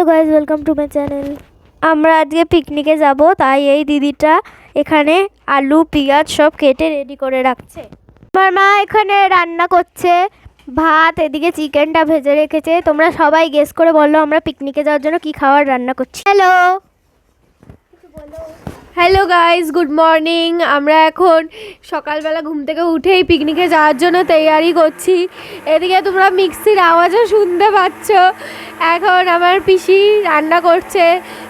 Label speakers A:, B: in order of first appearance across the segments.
A: Hello guys, welcome to my channel. আমরা আজকে পিকনিকে যাব, তাই এই দিদিটা এখানে আলু পেঁয়াজ সব কেটে রেডি করে রাখছে। আমার মা এখানে রান্না করছে ভাত, এদিকে চিকেনটা ভেজে রেখেছে। তোমরা সবাই গেস করে বললো আমরা পিকনিকে যাওয়ার জন্য কি খাবার রান্না করছি। Hello guys, good morning. আমরা এখন সকালবেলা ঘুম থেকে উঠেই পিকনিকে যাওয়ার জন্য তৈয়ারি করছি। এদিকে তোমরা মিক্সির আওয়াজও শুনতে পাচ্ছ। এখন আমার পিসি রান্না করছে।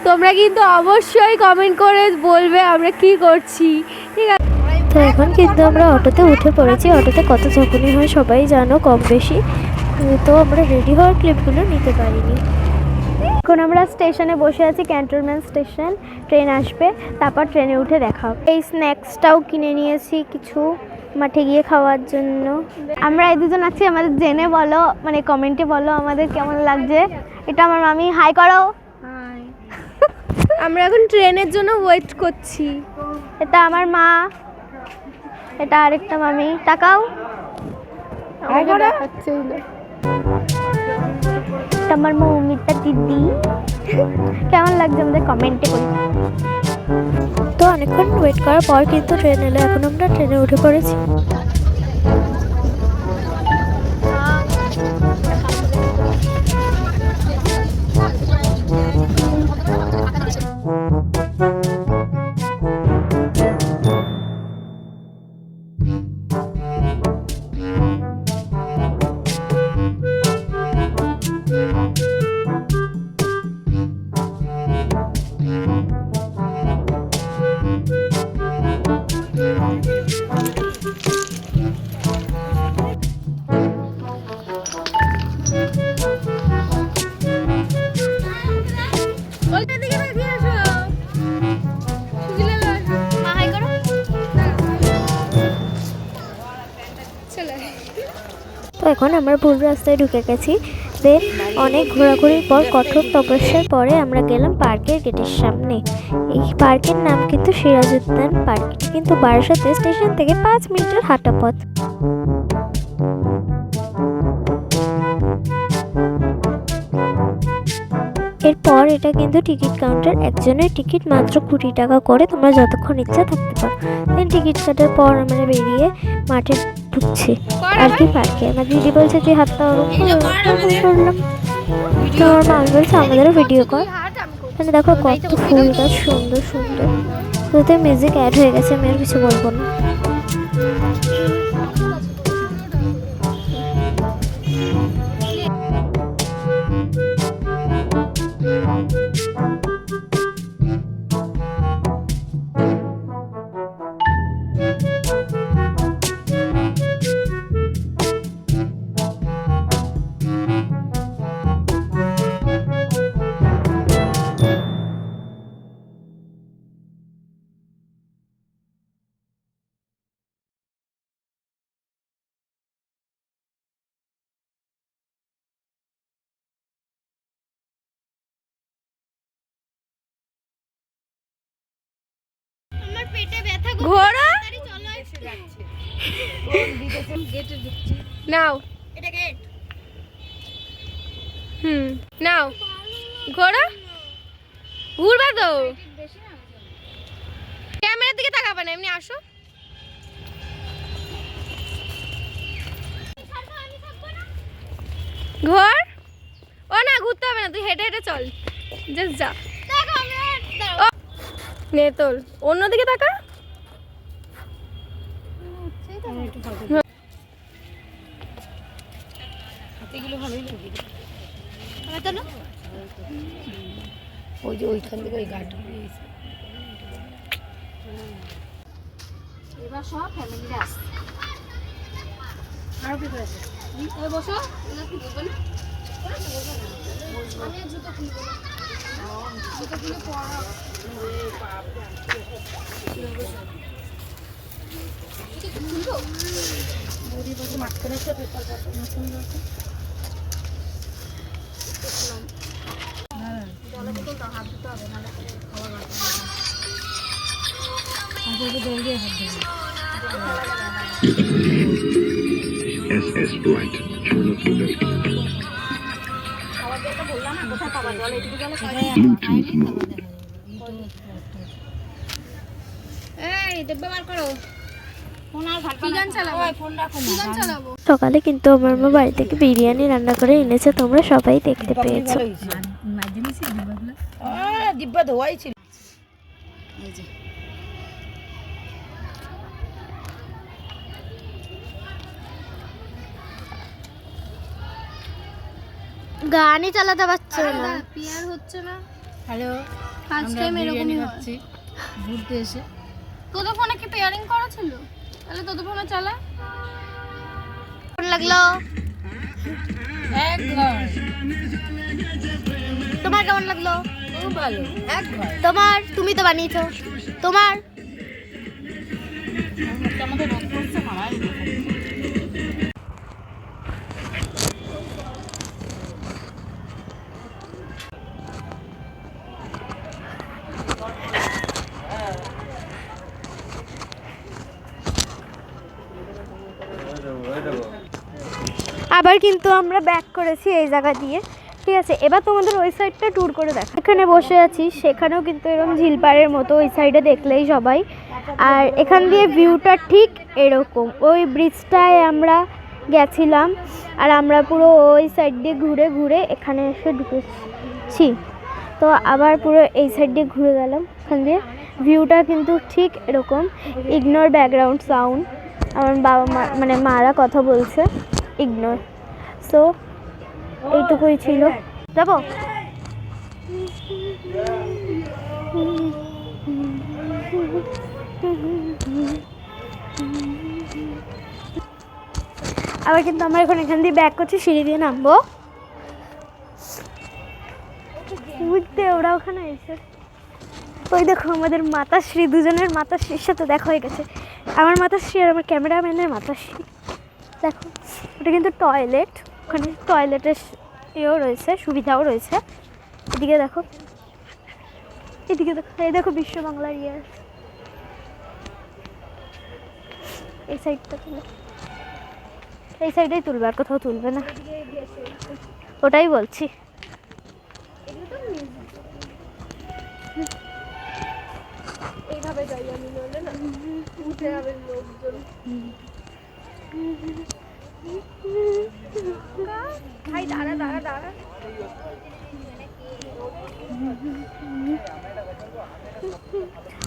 A: তোমরা কিন্তু অবশ্যই কমেন্ট করে বলবে আমরা কি করছি, ঠিক আছে? তো এখন কিন্তু আমরা অটোতে উঠে পড়েছি। অটোতে কত ঝাঁকুনি হয় সবাই জানো কম বেশি। তো আমরা রেডি হওয়ার ক্লিপগুলো নিতে পারিনি। এখন আমরা স্টেশনে বসে আছি, ক্যান্টনমেন্ট স্টেশন। ট্রেন আসবে, তারপর ট্রেনে উঠে দেখা হবে। এই স্ন্যাক্সটাও কিনে নিয়েছি কিছু মাঠে গিয়ে খাওয়ার জন্য। আমরা এই দুজন আছি, আমাদের জেনে বলো, মানে কমেন্টে বলো আমাদের কেমন লাগছে। এটা আমার মামি, হাই করো। হাই। আমরা এখন ট্রেনের জন্য ওয়েট করছি। এটা আমার মা, এটা আরেকটা মামি। তাকাও, আমাকে দেখাচ্ছে। আমার মৌমিতা দিদি। কেমন লাগছে আমাদের কমেন্টে বলি। তো অনেকক্ষণ ওয়েট করার পর কিন্তু ট্রেন এলো। এখন আমরা ট্রেনে উঠে পড়েছি। তো এখন আমরা ভুল রাস্তায় ঢুকে গেছি। দেন অনেক ঘোরাঘুরির পর, কঠোর তপস্যার পরে আমরা গেলাম পার্কের গেটের সামনে। এই পার্কের নাম কিন্তু সিরাজউদ্দৌলা পার্ক, কিন্তু বারাসাত স্টেশন থেকে 5 মিনিটের হাঁটা পথ। এরপর এটা কিন্তু টিকিট কাউন্টার। একজনের টিকিট মাত্র 20 টাকা করে, তোমরা যতক্ষণ ইচ্ছা থাকতে পারো। দেন টিকিট কাটার পর আমরা বেরিয়ে মাঠে ঢুকছি আর কি পার্কে। আমার দিদি বলছে তুই হাতটা ওরকম করলাম, তো আমার মা বলছে আমাদেরও ভিডিও কর। মানে দেখো কত ফুল গাছ, সুন্দর সুন্দর। তো মিউজিক অ্যাড হয়ে গেছে, আমি আর কিছু বলবো না। ঘোড়া নাও, এটা গেট। নাও ঘোড়া, ঘুরবা তো। ক্যামেরার দিকে তাকাবে না, এমনি আসো। ঘোর, ও না ঘুরতে হবে না, তুই হেঁটে হেঁটে চল, জাস্ট যা। নে তোল, অন্যদিকে তাকা।
B: ওই যে ওইখান থেকে ওই গাড়িটা এবার সব ফ্যামিলিরা আসছে। আরো কি করেছে বসো, জুতো খুলবো, জুতো খুলে পড়া বৌদি বসে মাঝখানে একটা পেপার কাটা নতুন রকম। হাত দিতে হবে, নাহলে খাওয়া জলদি হাত দেবে। SS Bright, বললাম না কোথায় পাবা জল, এইটুকু জলে এই দেব্বা বার করো ফোন আর ঘাটবা না, ফোন রাখো না।
A: সকালে কিন্তু আমার মা বাড়ি থেকে বিরিয়ানি রান্না করে এনেছে, তোমরা সবাই দেখতে পেয়েছো।
B: ডিব্বা ধোয়াই ছিল। এই যে
A: গানই চালাতে পারছো না,
B: পিয়ার হচ্ছে না।
C: হ্যালো,
A: ফার্স্ট টাইম এরকমই
C: খাচ্ছি ঘুরতে এসে।
B: তোদের ফোনে কি পেয়ারিং করা ছিল? তাহলে তোদের ফোনে চালা।
A: কেমন লাগলো?
C: এক ঘর,
A: তোমার কেমন লাগলো?
C: খুব ভালো, এক ঘর।
A: তোমার, তুমি তো বানিয়েছো। তোমার
C: আমাদের রোদ করছে মারাই।
A: আবার কিন্তু আমরা ব্যাক করেছি এই জায়গা দিয়ে, ঠিক আছে। এবার তোমাদের ওই সাইডটা ট্যুর করে দেখ। এখানে বসে আছি, সেখানেও কিন্তু এরকম ঝিলপাড়ের মতো, ওই সাইডে দেখলেই সবাই। আর এখান দিয়ে ভিউটা ঠিক এরকম, ওই ব্রিজটায় আমরা গেছিলাম, আর আমরা পুরো ওই সাইড দিয়ে ঘুরে ঘুরে এখানে এসে ঢুকেছি। তো আবার পুরো এই সাইড দিয়ে ঘুরে গেলাম, এখান দিয়ে ভিউটা কিন্তু ঠিক এরকম। ইগনোর ব্যাকগ্রাউন্ড সাউন্ড, আমার বাবা মা মানে মারা কথা বলছে, ইগনোর। সো এইটুকুই ছিল। যাবো আবার কিন্তু আমরা এখন এখান দিয়ে ব্যাক করছি, সিঁড়ি দিয়ে নামবো। বুঝতে ওরা ওখানে এসে ওই দেখো আমাদের মাতাশ্রী, দুজনের মাতাশ্রীর সাথে দেখা হয়ে গেছে। আমার মাতাশ্রী আর আমার ক্যামেরাম্যানের মাতাশ্রী। দেখো ওটা কিন্তু টয়লেট, ওখানে টয়লেটের ইয়েও রয়েছে, সুবিধাও রয়েছে। এদিকে দেখো, এদিকে দেখো, এই দেখো বিশ্ব বাংলার ইয়ে। এই সাইডটা তুলো, এই সাইডেই তুলবে, আর কোথাও তুলবে না, ওটাই বলছি। এইভাবে যাই আমি, নইলে না উঠে যাবে লোকজন। ভাই দাঁড়া দাঁড়া দাঁড়া,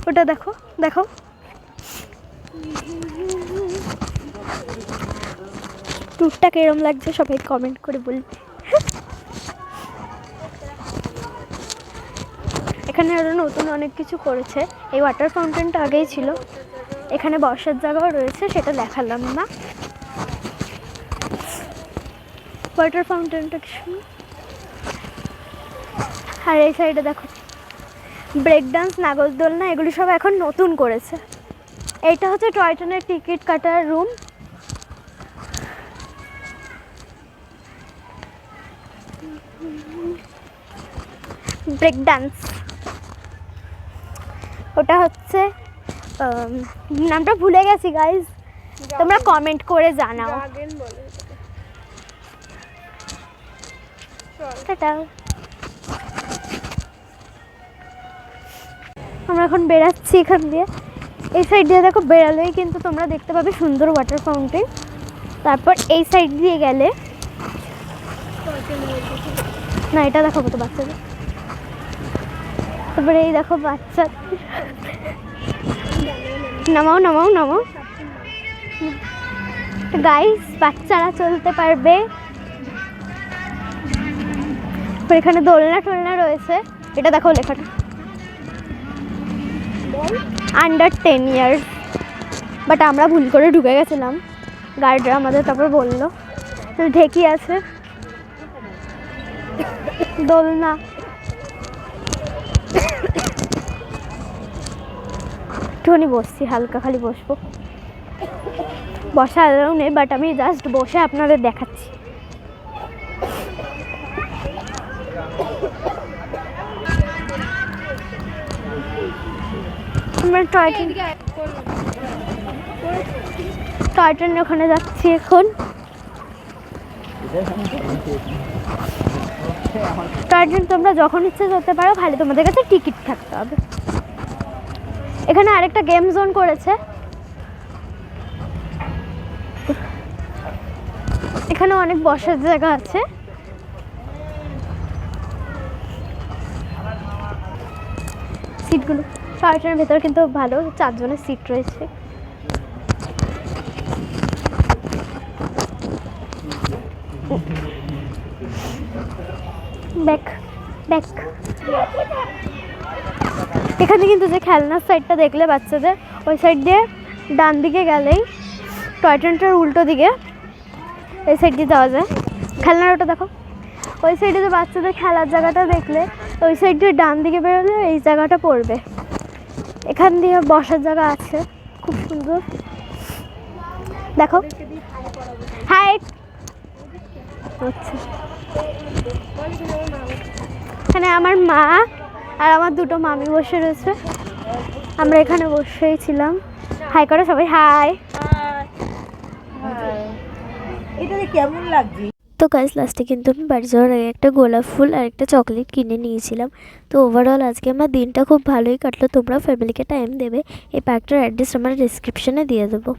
A: ওটা দেখো দেখো। ট্যুরটা কিরম লাগছে সবাই কমেন্ট করে বলবে। এখানে আরও নতুন অনেক কিছু করেছে। এই ওয়াটার ফাউন্টেনটা আগেই ছিল, এখানে বসার জায়গাও রয়েছে, সেটা দেখালাম না। ওয়াটার ফাউন্টেনটা কি সুন্দর। আর এই সাইডে দেখো ব্রেক ডান্স, নাগরদোলনা, এগুলি সব এখন নতুন করেছে। এইটা হচ্ছে টয় ট্রেনের টিকিট কাটার রুম। ব্রেক ডান্স, ওটা হচ্ছে নামটা ভুলে গেছি গাইজ, তোমরা কমেন্ট করে জানাও। টাটা। আমরা এখন বেরাচ্ছি এখান দিয়ে, এই সাইড দিয়ে দেখো বেরালেই কিন্তু তোমরা দেখতে পাবে সুন্দর ওয়াটার ফাউন্টেন। তারপর এই সাইড দিয়ে গেলে না, এটা দেখো তো বাচ্চাদের। তারপরে এই দেখো বাচ্চা, নামাও নামাও নামাও গাইস, বাচ্চারা চলতে পারবে। এখানে দোলনা টোলনা রয়েছে, এটা দেখো লেখাটা আন্ডার 10 ইয়ার্স, বাট আমরা ভুল করে ঢুকে গেছিলাম, গার্ডরা আমাদের তারপর বললো ঢেকি আছে। দোলনা, একটুখানি বসছি, হালকা খালি বসবো, বসা আলাও নেই, বাট আমি জাস্ট বসে আপনাদের দেখাচ্ছি। আমরা টয় ট্রেনের ওখানে যাচ্ছি এখন। টয় ট্রেন তোমরা যখন ইচ্ছে করতে পারো, খালি তোমাদের কাছে টিকিট থাকতে হবে। এখানে আরেকটা গেম জোন করেছে, এখানে অনেক বসার জায়গা আছে। সিটগুলো টয় ট্রেনের ভেতর কিন্তু ভালো, 4 জনের সিট রয়েছে। Back back. এখানে কিন্তু যে খেলনার সাইডটা দেখলে বাচ্চাদের, ওই সাইড দিয়ে ডান দিকে গেলেই টয় ট্রেনটার উল্টো দিকে এই সাইড দিয়ে যাওয়া যায়। খেলনার ওটা দেখো, ওই সাইডে যে বাচ্চাদের খেলার জায়গাটা দেখলে, ওই সাইড দিয়ে ডান দিকে বেরোলে এই জায়গাটা পড়বে। এখান দিয়ে বসার জায়গা আছে, খুব সুন্দর। দেখো হাই। আচ্ছা, এখানে আমার মা আর আমার দুটো মামি বসে রয়েছে, আমরা এখানে বসেই ছিলাম। হাই করো সবাই, হাই।
C: এটা কেমন লাগছে?
A: তো গাইস লাস্টে কিন্তু আমি বাড়ি যাওয়ার আগে একটা গোলাপ ফুল আর একটা চকলেট কিনে নিয়েছিলাম। তো ওভারঅল আজকে আমার দিনটা খুব ভালোই কাটলো। তোমরা ফ্যামিলিকে টাইম দেবে। এই পার্কটার অ্যাড্রেস আমার ডিসক্রিপশনে দিয়ে দেবো।